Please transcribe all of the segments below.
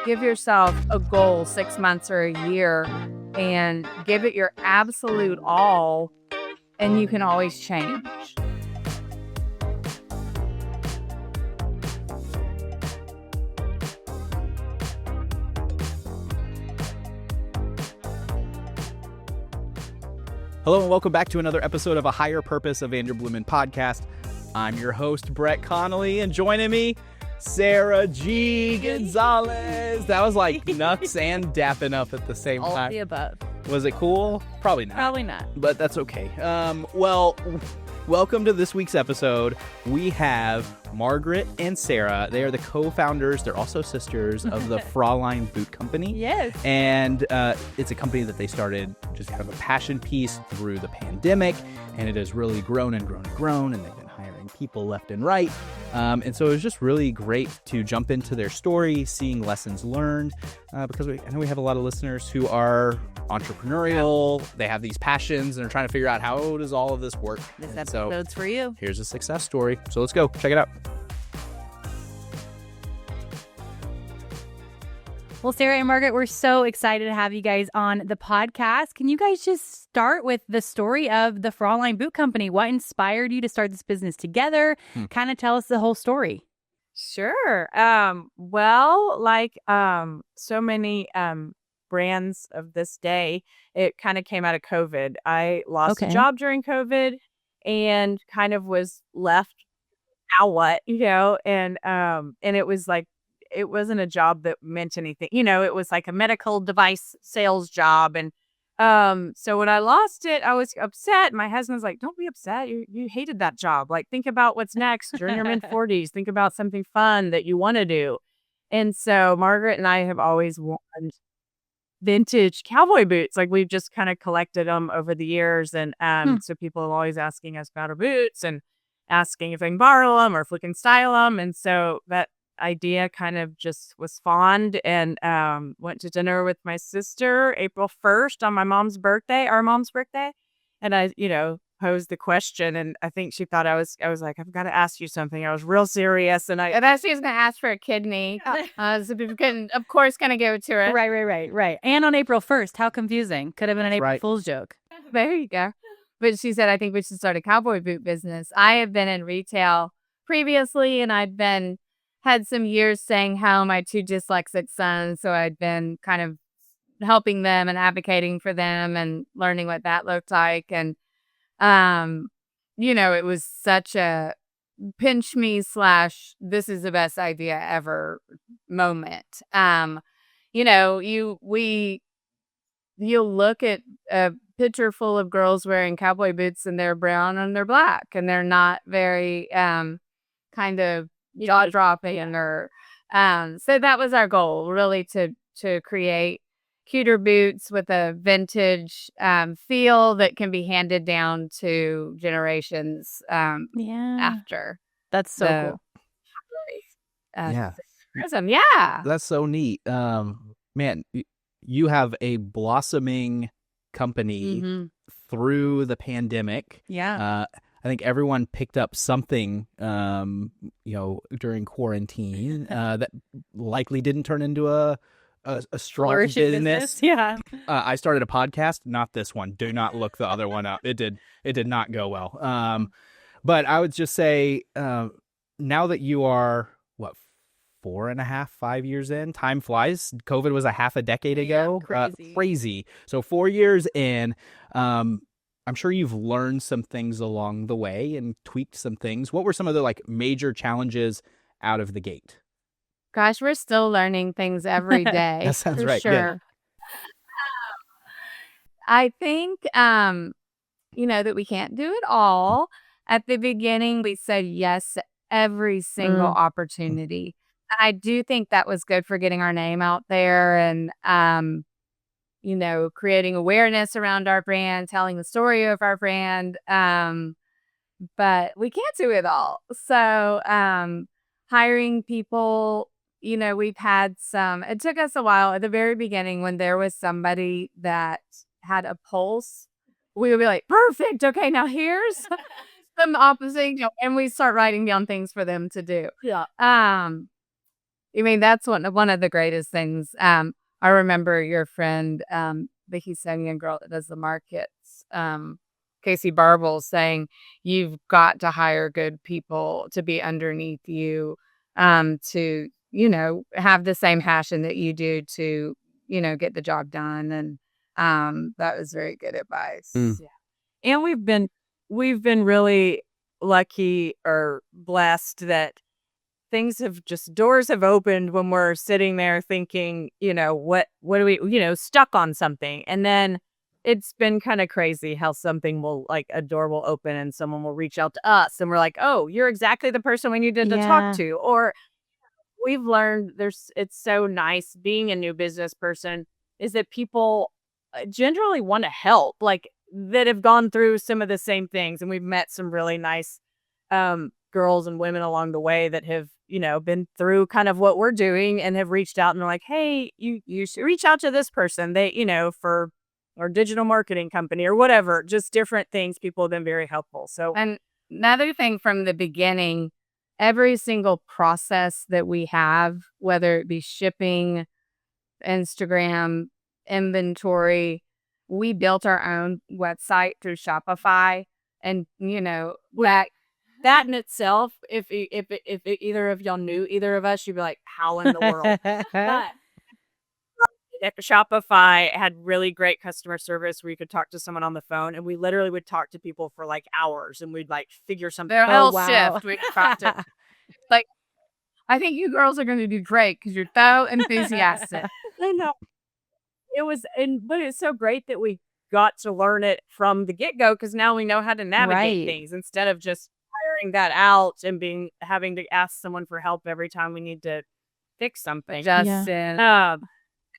give yourself a goal 6 months or a year and give it your absolute all, and you can always change. Hello and welcome back to another episode of A Higher Purpose, of Vanderbloemen podcast. I'm your host, Brett Connolly, and joining me, Sarah G. Gonzalez. That was like nuts and dapping up at the same time. All of the above. Was it cool? Probably not. Probably not. But that's okay. Well, welcome to this week's episode. We have Margaret and Sarah. They are the co-founders. They're also sisters of the Fraulein Boot Company. Yes. And it's a company that they started just kind of a passion piece through the pandemic. And it has really grown and grown and grown. And they've been hiring people left and right. And so it was just really great to jump into their story, seeing lessons learned, because I know we have a lot of listeners who are entrepreneurial. They have these passions and are trying to figure out how does all of this work. This episode's for you. Here's a success story. So let's go. Check it out. Well, Sarah and Margaret, we're so excited to have you guys on the podcast. Can you guys just start with the story of the Fraulein Boot Company? What inspired you to start this business together? Kind of tell us the whole story. Sure. Well, like so many brands of this day, it kind of came out of COVID. I lost a job during COVID and kind of was left, now what, and it was like, it wasn't a job that meant anything, it was like a medical device sales job. And so when I lost it, I was upset. My husband was like, don't be upset. You hated that job. Like, think about what's next. You're in your mid 40s. Think about something fun that you want to do. And so Margaret and I have always wanted vintage cowboy boots. Like, we've just kind of collected them over the years. And so people are always asking us about our boots and asking if I can borrow them or if we can style them. And so that idea kind of just was fond, and went to dinner with my sister April 1st on our mom's birthday. And I, posed the question, and I think she thought I was like, I've got to ask you something. I was real serious, and I thought she was going to ask for a kidney. So people can, of course, kind of give it to her. Right. And on April 1st, how confusing. Could have been an April Fool's joke. There you go. But she said, I think we should start a cowboy boot business. I have been in retail previously, and had some years staying home. My 2 dyslexic sons, so I'd been kind of helping them and advocating for them and learning what that looked like. And, it was such a pinch me / this is the best idea ever moment. You'll look at a picture full of girls wearing cowboy boots, and they're brown and they're black, and they're not very kind of jaw-dropping, or so that was our goal, really, to create cuter boots with a vintage feel that can be handed down to generations after. That's so cool. That's so neat. Man, you have a blossoming company through the pandemic. I think everyone picked up something, during quarantine that likely didn't turn into a strong business. Yeah. I started a podcast, not this one. Do not look the other one up. It did not go well. But I would just say, now that you are 4.5, 5 years in, time flies. COVID was a half a decade ago. Crazy. So 4 years in, I'm sure you've learned some things along the way and tweaked some things. What were some of the major challenges out of the gate? Gosh, we're still learning things every day. That sounds for right. Sure. Good. I think, that we can't do it all. At the beginning, we said yes to every single opportunity. I do think that was good for getting our name out there and, creating awareness around our brand, telling the story of our brand. But we can't do it all. So hiring people, we've had it took us a while at the very beginning when there was somebody that had a pulse. We would be like, perfect. Okay, now here's some opposite, and we start writing down things for them to do. Yeah. I mean, that's one of the greatest things. I remember your friend, the Houstonian girl that does the markets, Casey Barble, saying you've got to hire good people to be underneath you, to, have the same passion that you do to, get the job done. And that was very good advice. Yeah. And we've been really lucky or blessed that doors have opened when we're sitting there thinking, what do we, stuck on something. And then it's been kind of crazy how a door will open and someone will reach out to us and we're like, oh, you're exactly the person we needed to talk to. Or we've learned it's so nice being a new business person is that people generally want to help, like that have gone through some of the same things. And we've met some really nice girls and women along the way that have, been through kind of what we're doing and have reached out and are like, hey, you should reach out to this person. They, for our digital marketing company or whatever, just different things. People have been very helpful. So, and another thing from the beginning, every single process that we have, whether it be shipping, Instagram, inventory, we built our own website through Shopify. And, that in itself, if either of y'all knew either of us, you'd be like, how in the world? But Shopify had really great customer service where you could talk to someone on the phone, and we literally would talk to people for like hours, and we'd like figure something out. Their whole shift, we'd talk to. Like, I think you girls are going to do great because you're so enthusiastic. I know. But it's so great that we got to learn it from the get-go because now we know how to navigate things instead of just hiring that out and having to ask someone for help every time we need to fix something. Justin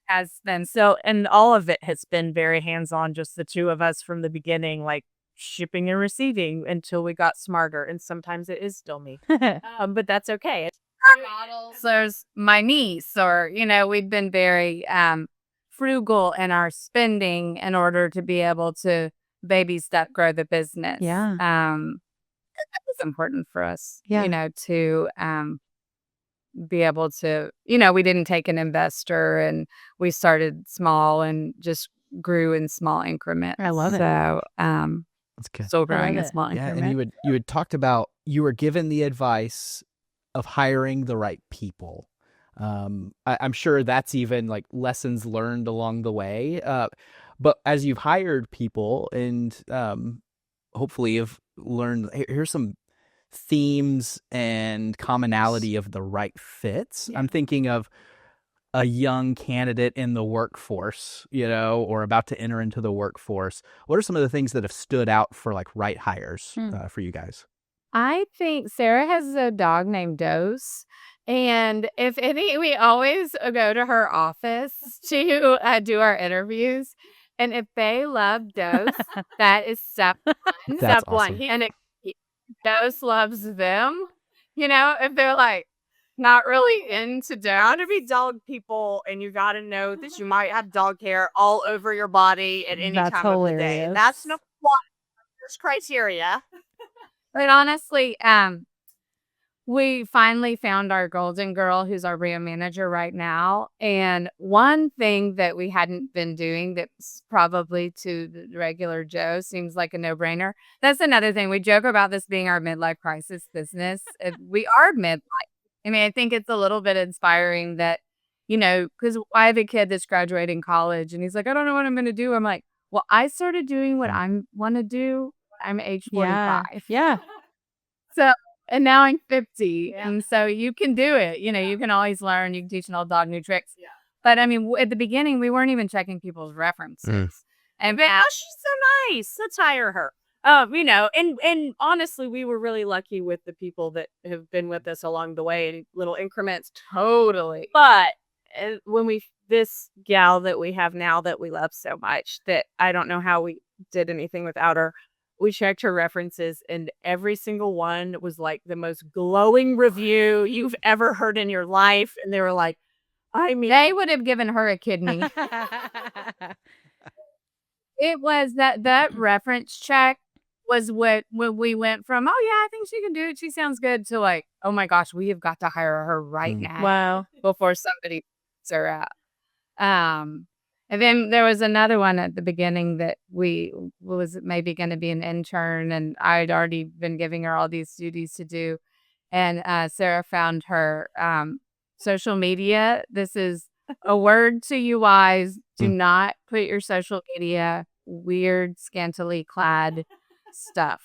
has been and all of it has been very hands-on, just the two of us from the beginning, like shipping and receiving until we got smarter. And sometimes it is still me, but that's okay. There's my niece, or we've been very frugal in our spending in order to be able to baby step grow the business. It's important for us, to be able to, we didn't take an investor and we started small and just grew in small increments. I love it. So, that's good. Still growing in small increments. And you had talked about, you were given the advice of hiring the right people. I'm sure that's even like lessons learned along the way. But as you've hired people and hopefully you've learned, here's some themes and commonality of the right fits. I'm thinking of a young candidate in the workforce, or about to enter into the workforce. What are some of the things that have stood out for like right hires for you guys? I think Sarah has a dog named Dose. And we always go to her office to do our interviews. And if they love Dose, that is step one. That's awesome. And Dose loves them. If they're like not really into dog. To be dog people, and you got to know that you might have dog hair all over your body at any time of the day. That's no criteria. But honestly, we finally found our golden girl, who's our brand manager right now. And one thing that we hadn't been doing that's probably to the regular Joe seems like a no-brainer. That's another thing. We joke about this being our midlife crisis business. We are midlife. I mean, I think it's a little bit inspiring that, because I have a kid that's graduating college and he's like, I don't know what I'm going to do. I'm like, well, I started doing what I want to do. I'm age 45. Yeah. So, and now I'm 50. Yeah. And so you can do it. You can always learn. You can teach an old dog new tricks. Yeah. But I mean, at the beginning, we weren't even checking people's references. And now she's so nice. Let's hire her. And honestly, we were really lucky with the people that have been with us along the way in little increments. Totally. But this gal that we have now that we love so much that I don't know how we did anything without her. We checked her references and every single one was like the most glowing review you've ever heard in your life. And they were like, they would have given her a kidney. It was that reference check was when we went from, oh yeah, I think she can do it, she sounds good, to like, oh my gosh, we have got to hire her right now. Wow. Before somebody puts her out. And then there was another one at the beginning that we was maybe going to be an intern, and I'd already been giving her all these duties to do. And Sarah found her social media. This is a word to you wise. Do not put your social media weird, scantily clad stuff.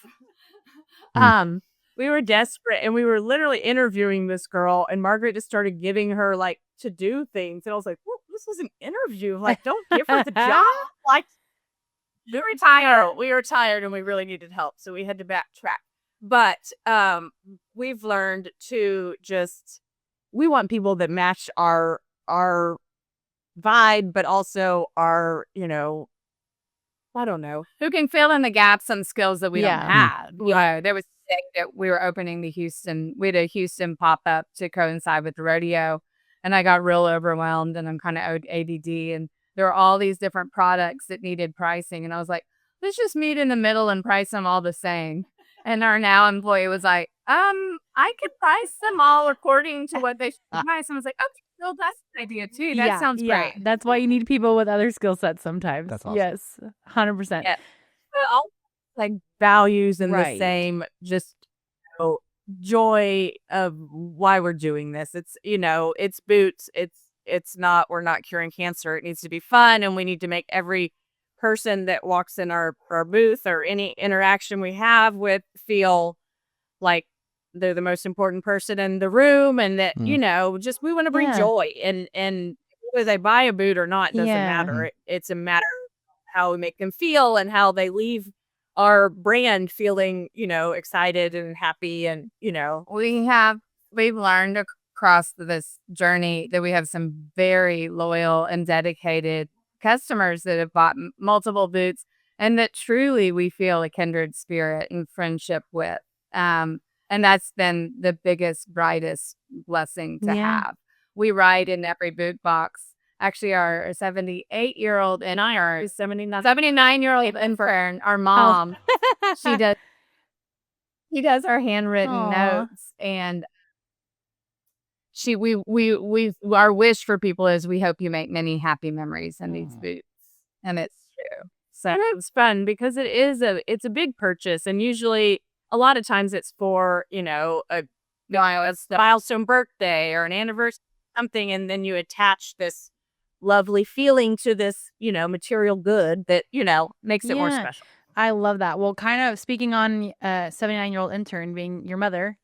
We were desperate, and we were literally interviewing this girl, and Margaret just started giving her like to do things, and I was like, well, this is an interview. Like, don't give her the job. Like, we were tired, and we really needed help, so we had to backtrack. But we've learned to we want people that match our vibe, but also our, I don't know, who can fill in the gaps and skills that we don't have. There was a day that we were opening we had a Houston pop-up to coincide with the rodeo, and I got real overwhelmed, and I'm kind of ADD, and there were all these different products that needed pricing, and I was like, let's just meet in the middle and price them all the same. And our now employee was like, I could price them all according to what they should price. And I was like, okay, well, that's an idea too. That sounds great. That's why you need people with other skill sets sometimes. That's awesome. Yes, 100%. Yeah. All like values and the same, just joy of why we're doing this. It's, it's boots. It's not, we're not curing cancer. It needs to be fun, and we need to make every person that walks in our booth or any interaction we have with feel like they're the most important person in the room, and that just we want to bring joy, and whether they buy a boot or not doesn't matter. It's a matter of how we make them feel and how they leave our brand feeling excited and happy, and we've learned across this journey that we have some very loyal and dedicated customers that have bought multiple boots, and that truly we feel a kindred spirit and friendship with. And that's been the biggest, brightest blessing to have. We ride in every boot box. Actually, our 78-year-old and our 79-year-old intern, our mom, she does our handwritten notes, and our wish for people is we hope you make many happy memories in these boots. And it's true. So it's fun because it's a big purchase, and usually a lot of times it's for, a milestone birthday or an anniversary, something, and then you attach this lovely feeling to this, material good that, makes it more special. I love that. Well, kind of speaking on 79-year-old intern being your mother,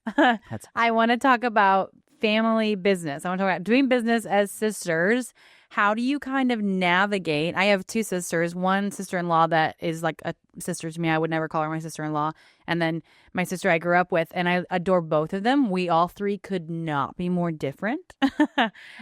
I want to talk about family business. I want to talk about doing business as sisters. How do you kind of navigate? I have two sisters, one sister-in-law that is like a sister to me. I would never call her my sister-in-law. And then my sister I grew up with, and I adore both of them. We all three could not be more different.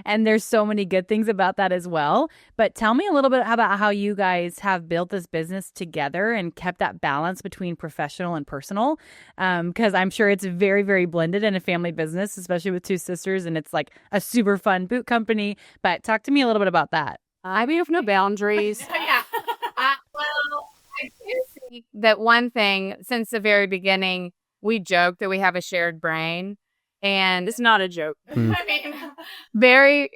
And there's so many good things about that as well. But tell me a little bit about how you guys have built this business together and kept that balance between professional and personal. Because I'm sure it's very, very blended in a family business, especially with two sisters. And it's like a super fun boot company. But talk to me a little bit about that. We have no boundaries. Well, I do think that one thing, since the very beginning, we joke that we have a shared brain, and it's not a joke. I mean, very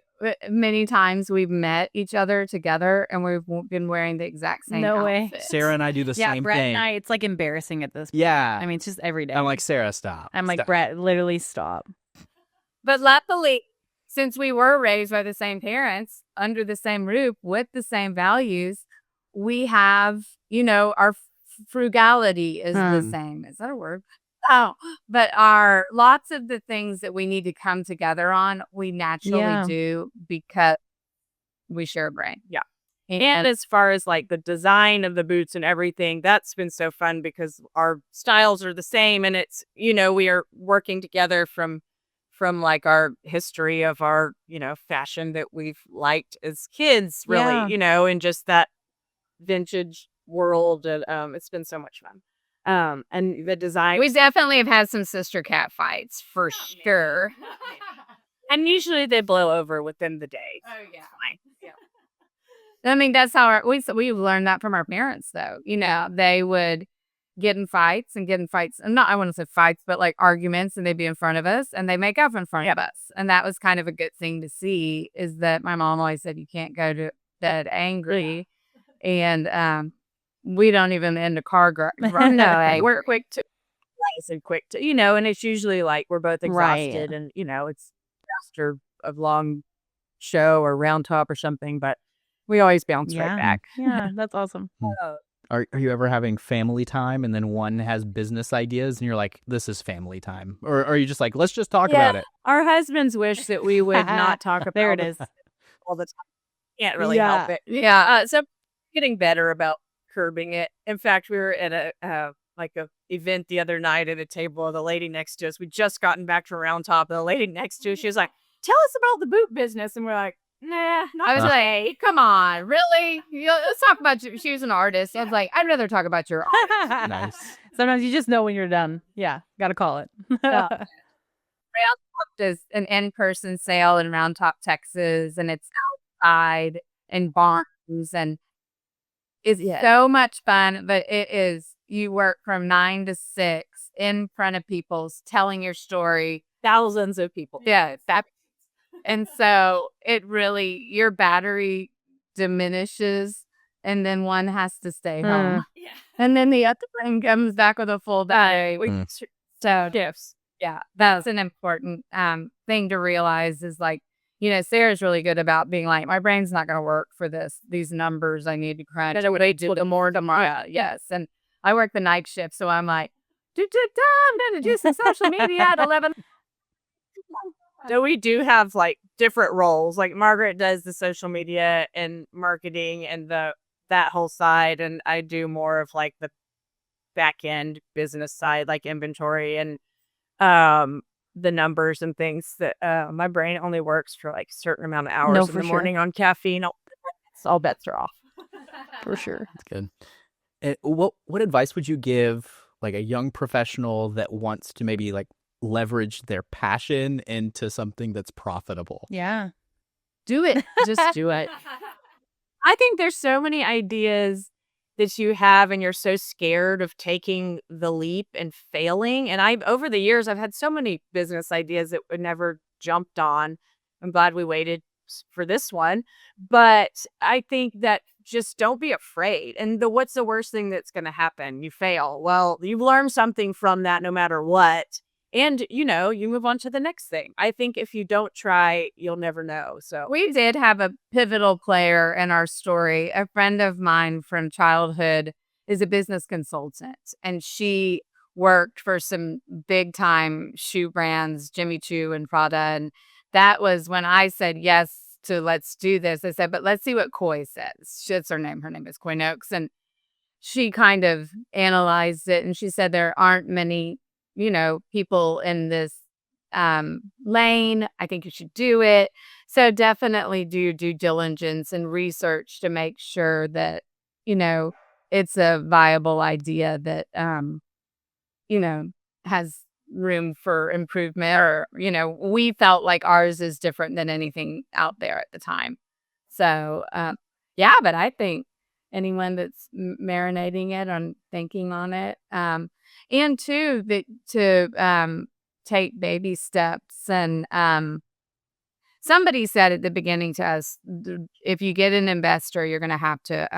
many times we've met each other together, and we've been wearing the exact same way. Sarah and I do the same Brett thing. And I, it's like embarrassing at this point. Yeah. I mean, it's just every day. I'm like, Sarah, stop. I'm like, Brett, literally stop. But luckily, since we were raised by the same parents, under the same roof, with the same values, we have, our frugality is the same. Is that a word? Oh, but lots of the things that we need to come together on, we naturally do because we share a brain. Yeah. And as far as like the design of the boots and everything, that's been so fun because our styles are the same, and it's, we are working together from like our history of our, fashion that we've liked as kids, really, and just that vintage world. And it's been so much fun. And the design. We definitely have had some sister cat fights for sure. And usually they blow over within the day. Oh, yeah. I mean, that's how we learned that from our parents, though. They would get in fights. And not, I wouldn't say fights, but like arguments, and they'd be in front of us and they make up in front of us. And that was kind of a good thing to see, is that my mom always said, you can't go to bed angry. And we don't even end a car No, we're quick to nice and quick to, and it's usually like we're both exhausted and, it's after a long show or round top or something, but we always bounce right back. Yeah, that's awesome. Are you ever having family time and then one has business ideas and you're like, this is family time? Or are you just like, let's just talk about it? Our husbands wish that we would not talk about There it is. all the time. Can't really help it. So getting better about curbing it. In fact, we were at a event the other night at a table. The lady next to us, we just gotten back from Round Top. The lady next to us, she was like, tell us about the boot business. And we're like, nah, not I was today. like, come on, really? Let's talk about you. She was an artist. I was like, I'd rather talk about your art. Nice. Sometimes you just know when you're done. Yeah, got to call it. Round Top is an in-person sale in Round Top, Texas, and it's outside in barns, and it's so much fun. But it is, you work from 9 to 6 in front of people, telling your story. Thousands of people. Yeah, and so it really, your battery diminishes, and then one has to stay home. Yeah. And then the other one comes back with a full day. So Gifts. yeah, that's an important thing to realize, is like, Sarah's really good about being like, my brain's not going to work for these numbers I need to crunch. They do the more tomorrow. Yes. And I work the night shift, so I'm like, I'm going to do some social media at 11. So we do have like different roles. Like Margaret does the social media and marketing and that whole side, and I do more of like the back end business side, like inventory and the numbers and things. That my brain only works for like a certain amount of hours in the morning on caffeine. All bets are off. For sure. That's good. And what advice would you give like a young professional that wants to maybe like leverage their passion into something that's profitable? Yeah. Do it. Just do it. I think there's so many ideas that you have and you're so scared of taking the leap and failing. And over the years, I've had so many business ideas that we never jumped on. I'm glad we waited for this one. But I think that just don't be afraid. And what's the worst thing that's going to happen? You fail. Well, you've learned something from that no matter what. And, you move on to the next thing. I think if you don't try, you'll never know. So we did have a pivotal player in our story. A friend of mine from childhood is a business consultant, and she worked for some big time shoe brands, Jimmy Choo and Prada. And that was when I said yes to let's do this. I said, but let's see what Coy says. That's her name. Her name is Coy Noakes. And she kind of analyzed it, and she said there aren't many people in this lane. I think you should do it. So definitely do due diligence and research to make sure that, it's a viable idea that, has room for improvement, or, we felt like ours is different than anything out there at the time. So, but I think anyone that's marinating it on thinking on it, and two, to take baby steps. And somebody said at the beginning to us, if you get an investor, you're going to have to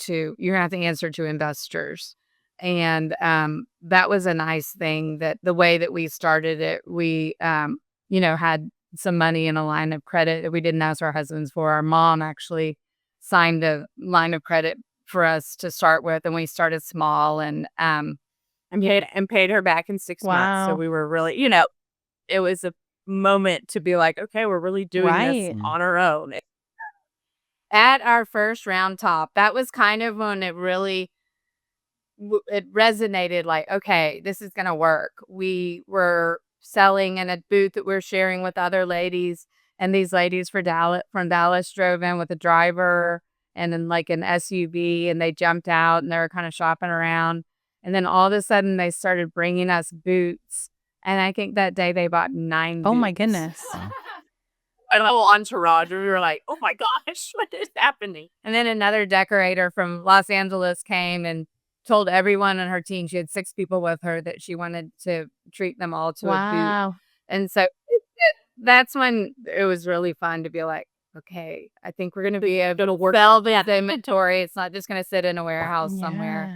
you're going to have to answer to investors. And that was a nice thing, that the way that we started it, we had some money in a line of credit that we didn't ask our husbands for. Our mom actually signed a line of credit for us to start with, and we started small and paid her back in 6 months. So we were really, it was a moment to be like, okay, we're really doing this on our own. At our first Round Top, that was kind of when it really it resonated, like, okay, this is gonna work. We were selling in a booth that we're sharing with other ladies, and these ladies from Dallas drove in with a driver and then like an SUV, and they jumped out and they were kind of shopping around. And then all of a sudden they started bringing us boots. And I think that day they bought 9 boots. Oh my goodness. And a whole entourage. We were like, oh my gosh, what is happening? And then another decorator from Los Angeles came and told everyone on her team, she had 6 people with her, that she wanted to treat them all to a boot. And so that's when it was really fun to be like, okay, I think we're going to be able to sell the inventory. It's not just going to sit in a warehouse somewhere.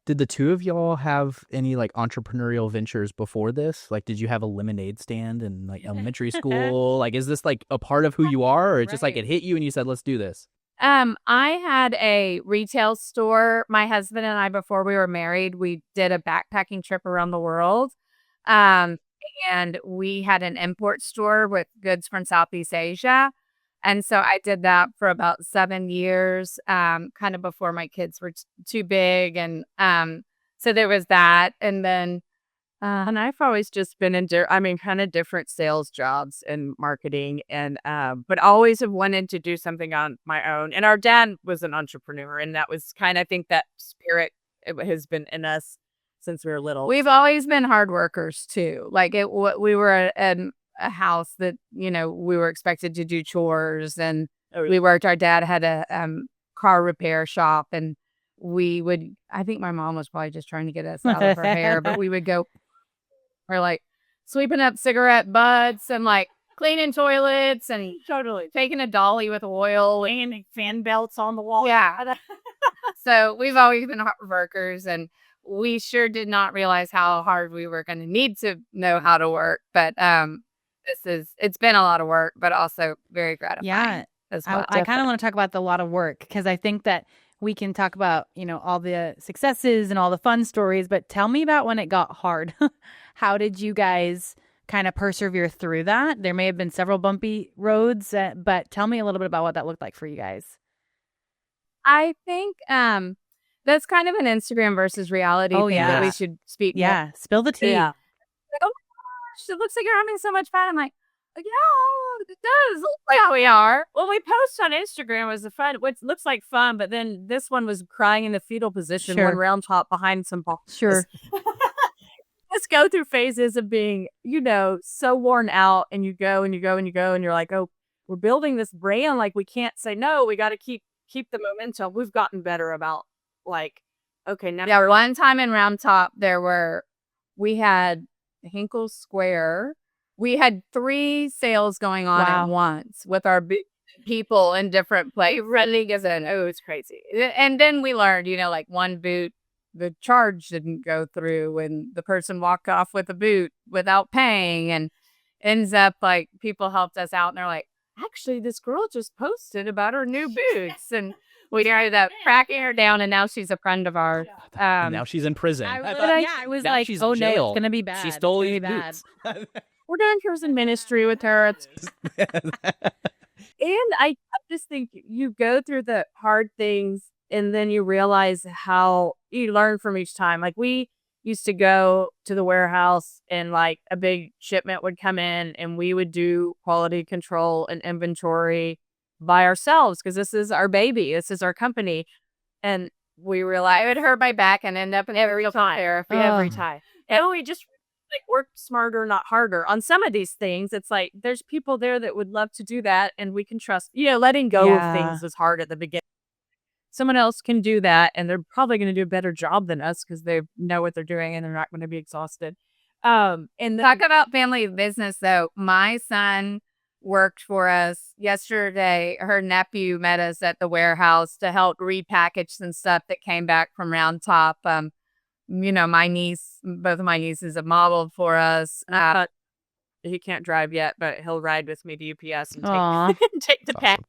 Did the two of y'all have any like entrepreneurial ventures before this? Like, did you have a lemonade stand in like elementary school? Like, is this like a part of who you are, or it's just like it hit you and you said, let's do this? I had a retail store. My husband and I, before we were married, we did a backpacking trip around the world. And we had an import store with goods from Southeast Asia. And so I did that for about 7 years, kind of before my kids were too big. And so there was that. And then and I've always just been in, kind of different sales jobs and marketing, and but always have wanted to do something on my own. And our dad was an entrepreneur, and that was kind of, I think that spirit has been in us since we were little. We've always been hard workers too. Like we were a house that, we were expected to do chores, and we worked. Our dad had a car repair shop, and I think my mom was probably just trying to get us out of her hair, but we would go, we're like sweeping up cigarette butts and like cleaning toilets and totally taking a dolly with oil and fan belts on the wall. Yeah. So we've always been hard workers, and we sure did not realize how hard we were going to need to know how to work. But it's been a lot of work, but also very gratifying. Yeah. As well. I kind of want to talk about the lot of work, because I think that we can talk about, all the successes and all the fun stories, but tell me about when it got hard. How did you guys kind of persevere through that? There may have been several bumpy roads, but tell me a little bit about what that looked like for you guys. I think that's kind of an Instagram versus reality thing that we should speak more. Spill the tea. Yeah. Like, oh my gosh, it looks like you're having so much fun. I'm like, yeah, it does look like how we are. Well, we post on Instagram was the fun, what looks like fun, but then this one was crying in the fetal position, one round top behind some balls. Sure. Just go through phases of being, so worn out, and you go and you go and you go, and you're like, oh, we're building this brand. Like, we can't say no. We got to keep the momentum. We've gotten better about like, okay, now. Yeah, one time in Round Top, we had Hinkle Square. We had 3 sales going on at once with our people in different places. Really, it was crazy. And then we learned, like one boot, the charge didn't go through, and the person walked off with a boot without paying, and ends up like people helped us out, and they're like, actually, this girl just posted about her new boots, and we ended up tracking her down, and now she's a friend of ours. And now she's in prison. I was like, oh no, it's gonna be bad. She stole these boots. We're doing prison ministry with her. And I just think you go through the hard things, and then you realize how you learn from each time. Like, we used to go to the warehouse, and like a big shipment would come in, and we would do quality control and inventory by ourselves, because this is our baby. This is our company. And we realized it would hurt my back and end up in every therapy every time. And we just like work smarter, not harder. On some of these things, it's like there's people there that would love to do that, and we can trust. Letting go of things is hard at the beginning. Someone else can do that, and they're probably going to do a better job than us because they know what they're doing, and they're not going to be exhausted. And talk about family business, though. My son worked for us yesterday. Her nephew met us at the warehouse to help repackage some stuff that came back from Round Top. My niece, both of my nieces have modeled for us. He can't drive yet, but he'll ride with me to UPS and take the pack,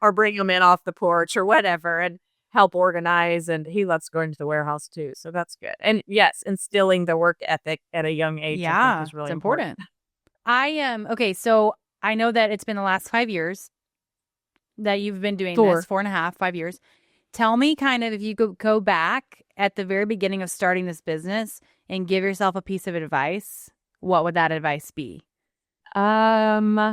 or bring him in off the porch or whatever, and help organize. And he loves going to the warehouse too, so that's good. And yes, instilling the work ethic at a young age, I think, is really important. Okay, so I know that it's been the last 5 years that you've been doing this, 4.5, 5 years. Tell me kind of, if you could go back at the very beginning of starting this business and give yourself a piece of advice, what would that advice be? Don't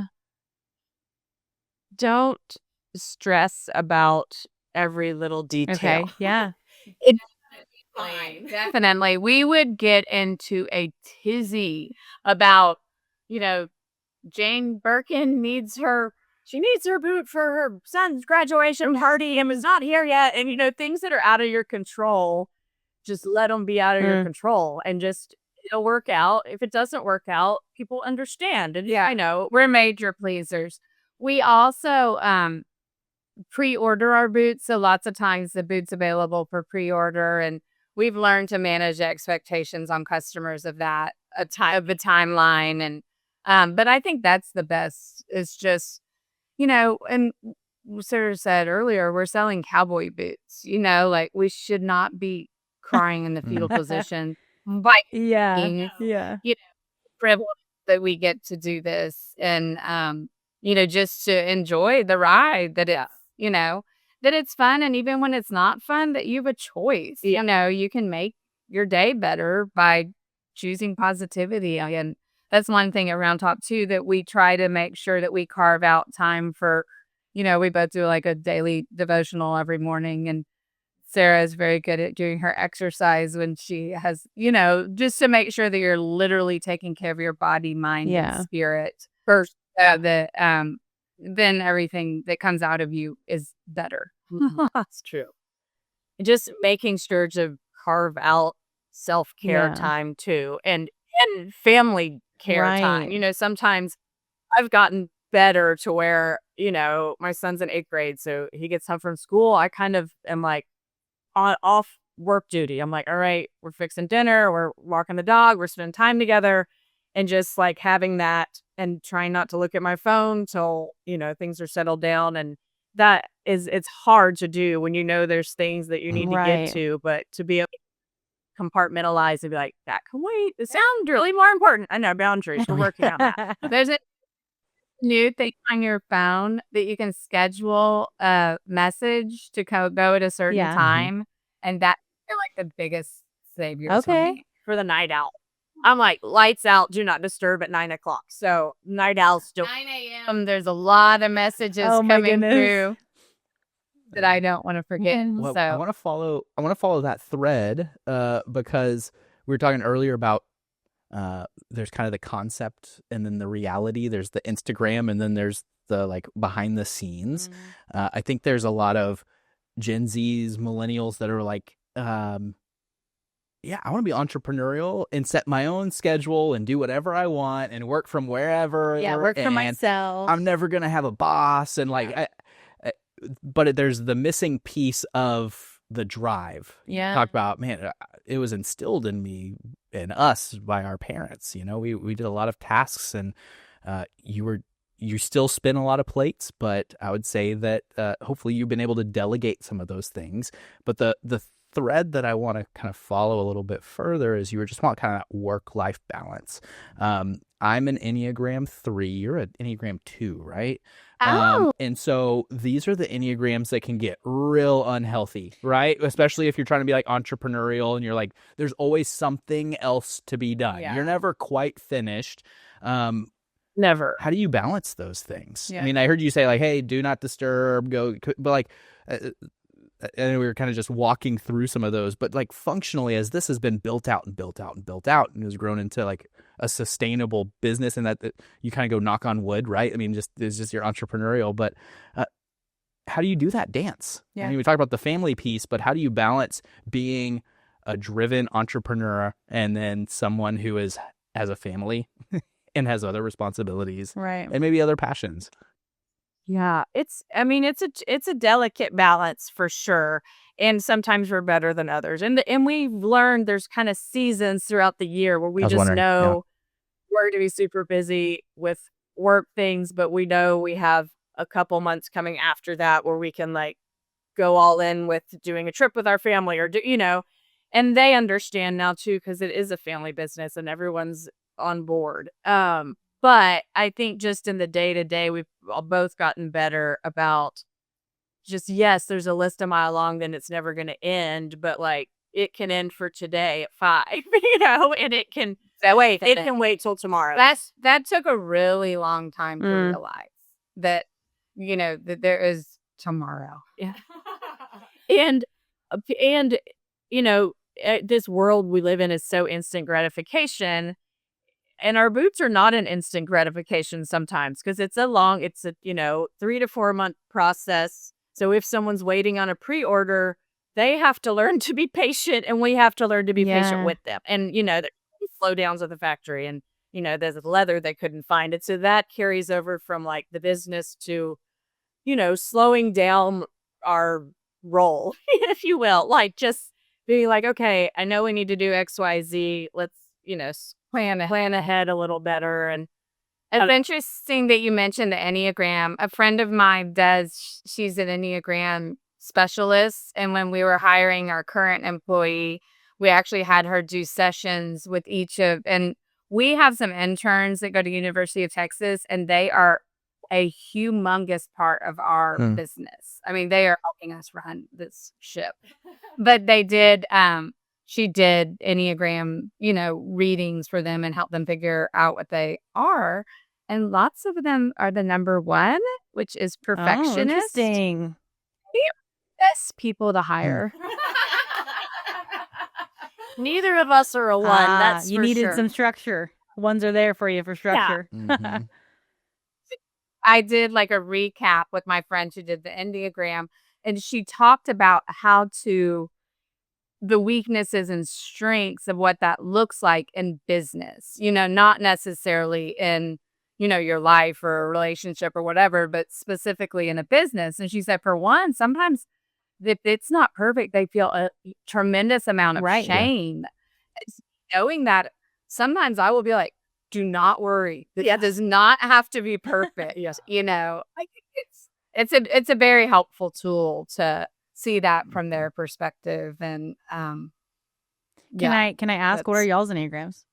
stress about every little detail. Okay, yeah. It's fine. Definitely. We would get into a tizzy about, Jane Birkin needs her boot for her son's graduation party and is not here yet. And, things that are out of your control. just let them be out of your control and just it'll work out. If it doesn't work out, people understand. And Yeah. I know We're major pleasers. We also pre-order our boots. So lots of times the boot's available for pre-order, and we've learned to manage expectations on customers of that, of the timeline. And but I think that's the best. It's just, and Sarah said earlier, we're selling cowboy boots, like we should not be crying in the fetal position by being, privileged that we get to do this and, just to enjoy the ride that that it's fun. And even when it's not fun, that you have a choice, you can make your day better by choosing positivity. And that's one thing at Round Top too, that we try to make sure that we carve out time for, we both do like a daily devotional every morning, and Sarah is very good at doing her exercise when she has, just to make sure that you're literally taking care of your body, mind, and spirit first. Then everything that comes out of you is better. That's true. Just making sure to carve out self-care time too, and family care time. Sometimes I've gotten better to where, my son's in 8th grade, so he gets home from school. I kind of am like off work duty. I'm like, all right, we're fixing dinner, we're walking the dog, we're spending time together, and just like having that and trying not to look at my phone till, things are settled down. And it's hard to do when there's things that you need to get to, but to be able to compartmentalize and be like, that can wait. It sounds really more important. I know, boundaries. We're working on that. There's a new thing on your phone that you can schedule a message to go at a certain time. And that's like the biggest savior for me. For the night owl. I'm like, lights out, do not disturb at 9 o'clock. So night owls still 9 a.m. There's a lot of messages coming through that I don't want to forget. Well, So I want to follow that thread because we were talking earlier about there's kind of the concept and then the reality. There's the Instagram and then there's the like behind the scenes. I think there's a lot of Gen Zs, millennials that are like, I want to be entrepreneurial and set my own schedule and do whatever I want and work from wherever. Work for myself. I'm never going to have a boss. And like, but there's the missing piece of the drive. Talk about, man, it was instilled in me and us by our parents. We did a lot of tasks, and you still spin a lot of plates, but I would say that hopefully you've been able to delegate some of those things. But the thread that I want to kind of follow a little bit further is you were just want kind of that work-life balance. I'm an Enneagram 3. You're an Enneagram 2, right? And so these are the Enneagrams that can get real unhealthy, right? Especially if you're trying to be like entrepreneurial and you're like, there's always something else to be done. You're never quite finished. Never. How do you balance those things? I mean, I heard you say like, hey, do not disturb, go, but like, and we were kind of just walking through some of those, but like functionally, as this has been built out and built out and built out and has grown into like a sustainable business, and that you kind of go knock on wood, right? I mean, it's just your entrepreneurial, but how do you do that dance? I mean, we talk about the family piece, but how do you balance being a driven entrepreneur and then someone who has a family and has other responsibilities, right, and maybe other passions? Yeah, it's a delicate balance for sure. And sometimes we're better than others. And we've learned there's kind of seasons throughout the year where we just know we're going to be super busy with work things, but we know we have a couple months coming after that where we can like go all in with doing a trip with our family or and they understand now too, because it is a family business and everyone's on board. But I think just in the day-to-day, we've both gotten better about just, yes, there's a list a mile long, then it's never going to end. But like, it can end for today at 5, and it can wait till tomorrow. That took a really long time to realize that, that there is tomorrow. Yeah. and this world we live in is so instant gratification. And our boots are not an instant gratification sometimes because it's a 3 to 4 month process. So if someone's waiting on a pre-order, they have to learn to be patient, and we have to learn to be patient with them. And, the slowdowns of the factory, and, there's leather they couldn't find it. So that carries over from like the business to, slowing down our role, if you will, like just being like, okay, I know we need to do X, Y, Z. Let's, plan ahead a little better. And it's interesting that you mentioned the Enneagram. A friend of mine she's an Enneagram specialist. And when we were hiring our current employee, we actually had her do sessions with and we have some interns that go to University of Texas, and they are a humongous part of our business. I mean, they are helping us run this ship. But she did Enneagram, readings for them and help them figure out what they are. And lots of them are the number 1, which is perfectionist. Oh, interesting. Best people to hire. Neither of us are a 1. That's you for needed sure. some structure. Ones are there for you for structure. Yeah. I did like a recap with my friend who did the Enneagram, and she talked about the weaknesses and strengths of what that looks like in business, not necessarily in, your life or a relationship or whatever, but specifically in a business. And she said, for one, sometimes if it's not perfect, they feel a tremendous amount of shame. Knowing that, sometimes I will be like, do not worry. It does not have to be perfect. I think it's a very helpful tool to see that from their perspective. And can I ask, what are y'all's Enneagrams?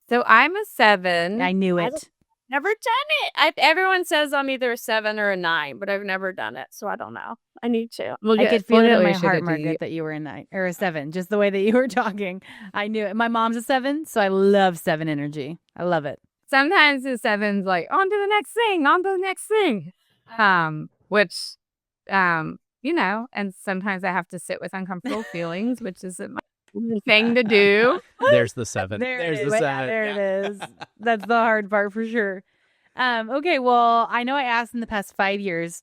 So I'm a 7. I knew it. Never done it. Everyone says I'm either a 7 or a 9, but I've never done it, so I don't know. I need to. I could feel it in my heart, Margaret, that you were a 9 or a 7. Just the way that you were talking, I knew it. My mom's a 7, so I love 7 energy. I love it. Sometimes the 7's like, on to the next thing, which, and sometimes I have to sit with uncomfortable feelings, which isn't my thing to do. There's the 7. There's the 7. There it is. That's the hard part for sure. Okay, well, I know I asked in the past 5 years,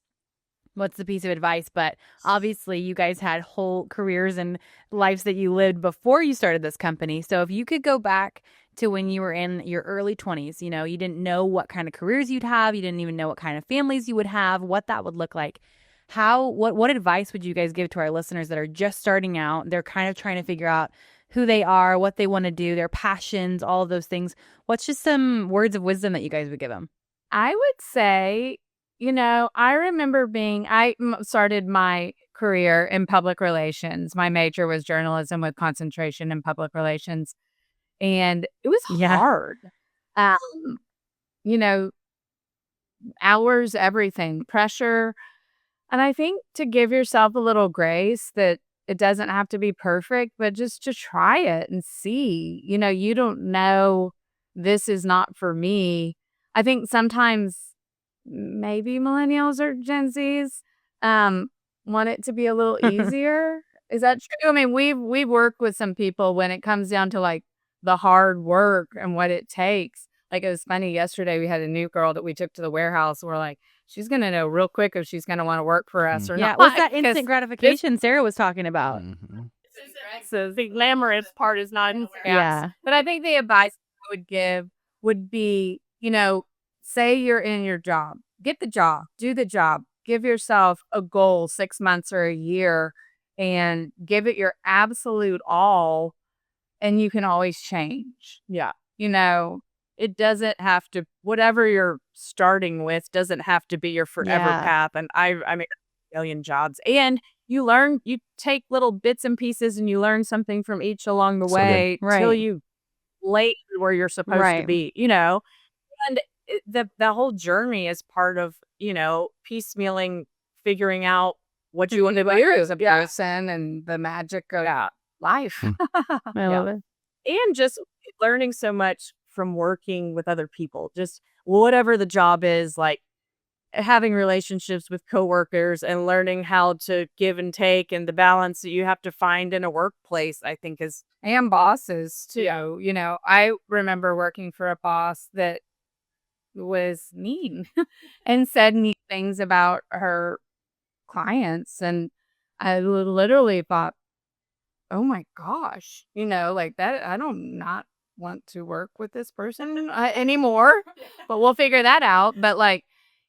what's the piece of advice? But obviously you guys had whole careers and lives that you lived before you started this company. So if you could go back to when you were in your early 20s, you didn't know what kind of careers you'd have. You didn't even know what kind of families you would have, what that would look like. What advice would you guys give to our listeners that are just starting out? They're kind of trying to figure out who they are, what they want to do, their passions, all of those things. What's just some words of wisdom that you guys would give them? I would say, I remember I started my career in public relations. My major was journalism with concentration in public relations. And it was hard. Hours, everything, pressure. And I think to give yourself a little grace that it doesn't have to be perfect, but just to try it and see. You don't know, this is not for me. I think sometimes maybe millennials or Gen Zs want it to be a little easier. Is that true? I mean, we've worked with some people when it comes down to like the hard work and what it takes. Like, it was funny, yesterday we had a new girl that we took to the warehouse. We're like, she's going to know real quick if she's going to want to work for us or not. Yeah, what's that instant gratification Sarah was talking about? So the glamorous part is not in But I think the advice I would give would be, say you're in your job. Get the job. Do the job. Give yourself a goal, 6 months or a year, and give it your absolute all. And you can always change. Yeah. It doesn't have to, whatever you're starting with doesn't have to be your forever path. And I make a million jobs. And you take little bits and pieces and you learn something from each along the way till you late where you're supposed to be, And the whole journey is part of, piecemealing, figuring out what you want to do as a person and the magic of life. I love it. And just learning so much from working with other people, just whatever the job is, like having relationships with coworkers and learning how to give and take, and the balance that you have to find in a workplace, I think and bosses too. I remember working for a boss that was mean and said mean things about her clients. And I literally thought, oh my gosh, like that. I don't not want to work with this person anymore, but we'll figure that out. But like,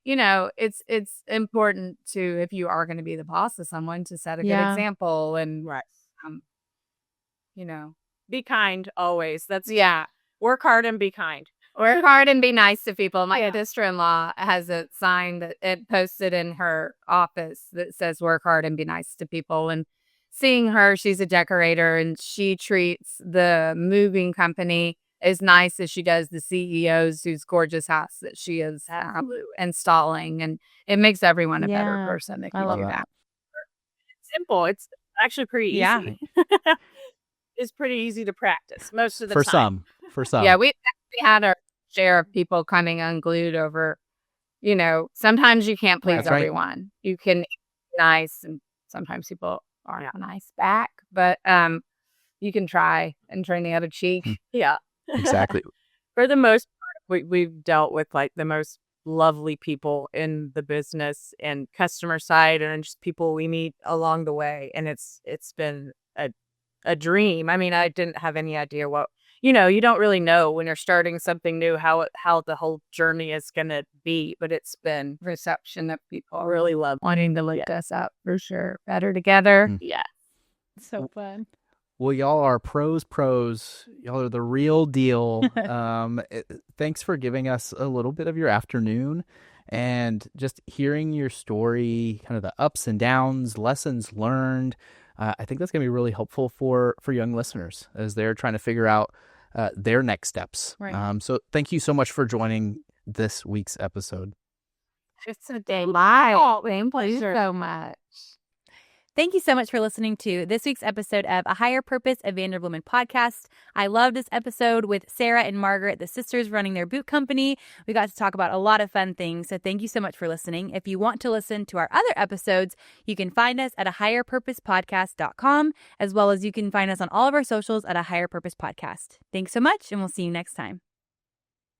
it's important to, if you are going to be the boss of someone, to set a good example and, Right. um, Be kind always. yeah. Work hard and be kind. Work hard and be nice to people. My sister-in-law has a sign that it posted in her office that says work hard and be nice to people. And seeing her, she's a decorator, and she treats the moving company as nice as she does the CEO's whose gorgeous house that she is installing. And it makes everyone a better person if you do that. Simple. It's actually pretty easy. Yeah. It's pretty easy to practice most of the For time. some. Yeah, we had our share of people coming unglued over, sometimes you can't please everyone. You can be nice, and sometimes people aren't nice back, but you can try and turn the other cheek. Yeah. Exactly. For the most part, we've dealt with like the most lovely people in the business and customer side, and just people we meet along the way. And it's been a dream. I mean, I didn't have any idea what, you don't really know when you're starting something new, how the whole journey is going to be, but it's been Reception that people really love. wanting to lift us up for sure. Better together. Yeah. So fun. Well, y'all are pros. Y'all are the real deal. Thanks for giving us a little bit of your afternoon and just hearing your story, kind of the ups and downs, lessons learned. I think that's going to be really helpful for young listeners as they're trying to figure out their next steps. Right. So thank you so much for joining this week's episode. It's a delight. Thank you so much. Thank you so much for listening to this week's episode of A Higher Purpose, a Vanderbloemen podcast. I love this episode with Sarah and Margaret, the sisters running their boot company. We got to talk about a lot of fun things, so thank you so much for listening. If you want to listen to our other episodes, you can find us at ahigherpurposepodcast.com, as well as you can find us on all of our socials at A Higher Purpose Podcast. Thanks so much, and we'll see you next time.